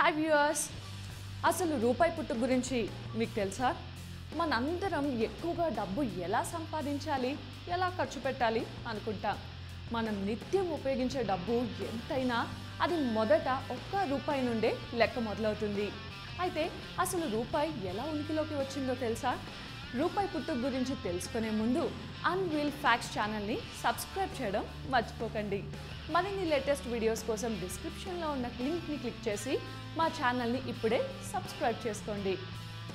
Hi viewers, అసలు రూపాయి పుట్టు గురించి మీకు తెలుసా? మనందరం ఎక్కువగా డబ్బు ఎలా సంపాదించాలి, ఎలా ఖర్చు పెట్టాలి అనుకుంటాం. మనం నిత్యం ఉపయోగించే డబ్బు ఎంతైనా అది మొదట ₹1 నుండే లెక్క మొదలవుతుంది. అయితే అసలు రూపాయి ఎలా ఉనికిలోకి వచ్చిందో తెలుసా? రూపాయి పుట్టు గురించి తెలుసుకునే ముందు అన్వీల్ ఫ్యాక్ట్స్ ఛానల్ని సబ్స్క్రైబ్ చేయడం మర్చిపోకండి. మరిన్ని లేటెస్ట్ వీడియోస్ కోసం డిస్క్రిప్షన్లో ఉన్న లింక్ని క్లిక్ చేసి మా ఛానల్ని ఇప్పుడే సబ్స్క్రైబ్ చేసుకోండి.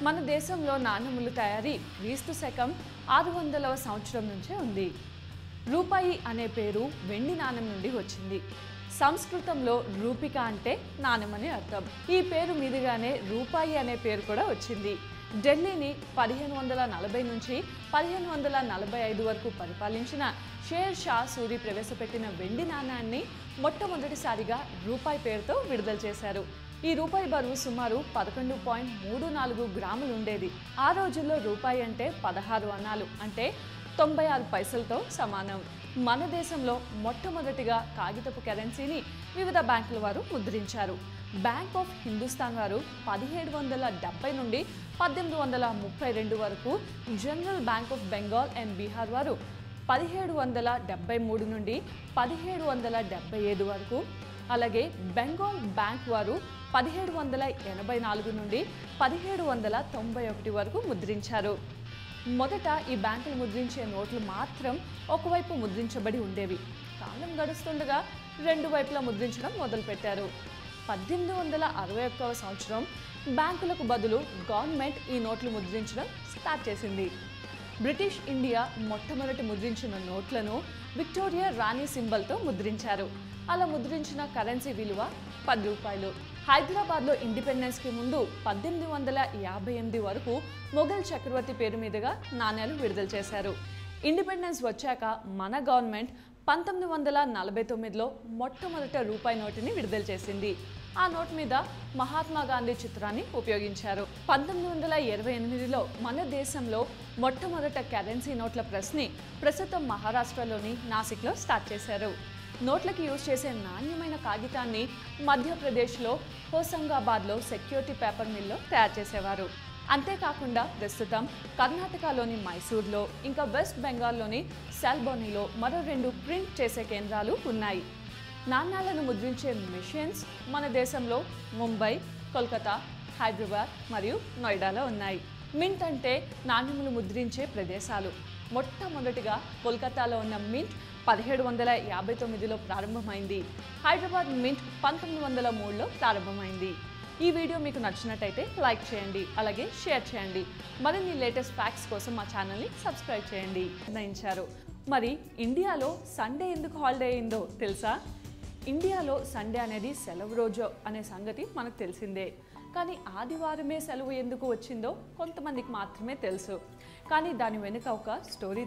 మన దేశంలో నాణెముల తయారీ క్రీస్తు శకం 600వ సంవత్సరం నుంచే ఉంది. రూపాయి అనే పేరు వెండి నాణెం నుండి వచ్చింది. సంస్కృతంలో రూపిక అంటే నాణెం అని అర్థం. ఈ పేరు మీదుగానే రూపాయి అనే పేరు కూడా వచ్చింది. ఢిల్లీని 1540 నుంచి 1545 వరకు పరిపాలించిన షేర్ షా సూరి ప్రవేశపెట్టిన వెండి నాణ్యాన్ని మొట్టమొదటిసారిగా రూపాయి పేరుతో విడుదల చేశారు. ఈ రూపాయి బరువు సుమారు 11.34 గ్రాములు ఉండేది. ఆ రోజుల్లో రూపాయి అంటే 16 అణాలు, అంటే 96 పైసలతో సమానం. మన దేశంలో మొట్టమొదటిగా కాగితపు కరెన్సీని వివిధ బ్యాంకుల వారు ముద్రించారు. బ్యాంక్ ఆఫ్ హిందుస్థాన్ వారు 1770 నుండి 1832 వరకు, general bank of Bengal and Bihar వారు 1773 నుండి 1775 వరకు, అలాగే బెంగాల్ బ్యాంక్ వారు 1784 నుండి 1791 వరకు ముద్రించారు. మొదట ఈ బ్యాంకులు ముద్రించే నోట్లు మాత్రం ఒకవైపు ముద్రించబడి ఉండేవి. కాలం గడుస్తుండగా రెండు వైపులా ముద్రించడం మొదలుపెట్టారు. 1861వ సంవత్సరం బ్యాంకులకు బదులు గవర్నమెంట్ ఈ నోట్లు ముద్రించడం స్టార్ట్ చేసింది. బ్రిటిష్ ఇండియా మొట్టమొదటి ముద్రించిన నోట్లను విక్టోరియా రాణి సింబల్తో ముద్రించారు. అలా ముద్రించిన కరెన్సీ విలువ ₹10. హైదరాబాద్లో ఇండిపెండెన్స్కి ముందు 1858 వరకు మొఘల్ చక్రవర్తి పేరు మీదుగా నాణ్యాలు విడుదల చేశారు. ఇండిపెండెన్స్ వచ్చాక మన గవర్నమెంట్ 1949లో మొట్టమొదట రూపాయి నోటుని విడుదల చేసింది. ఆ నోట్ మీద మహాత్మా గాంధీ చిత్రాన్ని ఉపయోగించారు. 1928లో మన దేశంలో మొట్టమొదట కరెన్సీ నోట్ల ప్రెస్ని ప్రస్తుతం మహారాష్ట్రలోని నాసిక్లో స్టార్ట్ చేశారు. నోట్లకి యూజ్ చేసే నాణ్యమైన కాగితాన్ని మధ్యప్రదేశ్లో హోసంగాబాద్లో సెక్యూరిటీ పేపర్ మిల్లో తయారు చేసేవారు. అంతేకాకుండా ప్రస్తుతం కర్ణాటకలోని మైసూర్లో, ఇంకా వెస్ట్ బెంగాల్లోని సాల్బోనీలో మరో 2 ప్రింట్ చేసే కేంద్రాలు ఉన్నాయి. నాణ్యాలను ముద్రించే మిషన్స్ మన దేశంలో ముంబై, కోల్కతా, హైదరాబాద్ మరియు నోయిడాలో ఉన్నాయి. మింట్ అంటే నాణ్యములు ముద్రించే ప్రదేశాలు. మొట్టమొదటిగా కోల్కతాలో ఉన్న మింట్ 1759లో ప్రారంభమైంది. హైదరాబాద్ మింట్ 1903లో ప్రారంభమైంది. ఈ వీడియో మీకు నచ్చినట్టయితే లైక్ చేయండి, అలాగే షేర్ చేయండి. మరిన్ని లేటెస్ట్ ఫ్యాక్ట్స్ కోసం మా ఛానల్ని సబ్స్క్రైబ్ చేయండి. నిర్ణయించారు. మరి ఇండియాలో సండే ఎందుకు హాలిడే అయిందో తెలుసా? ఇండియాలో సండే అనేది సెలవు రోజు అనే సంగతి మనకు తెలిసిందే. కానీ ఆదివారమే సెలవు ఎందుకు వచ్చిందో కొంతమందికి మాత్రమే తెలుసు. కానీ దాని వెనుక ఒక స్టోరీ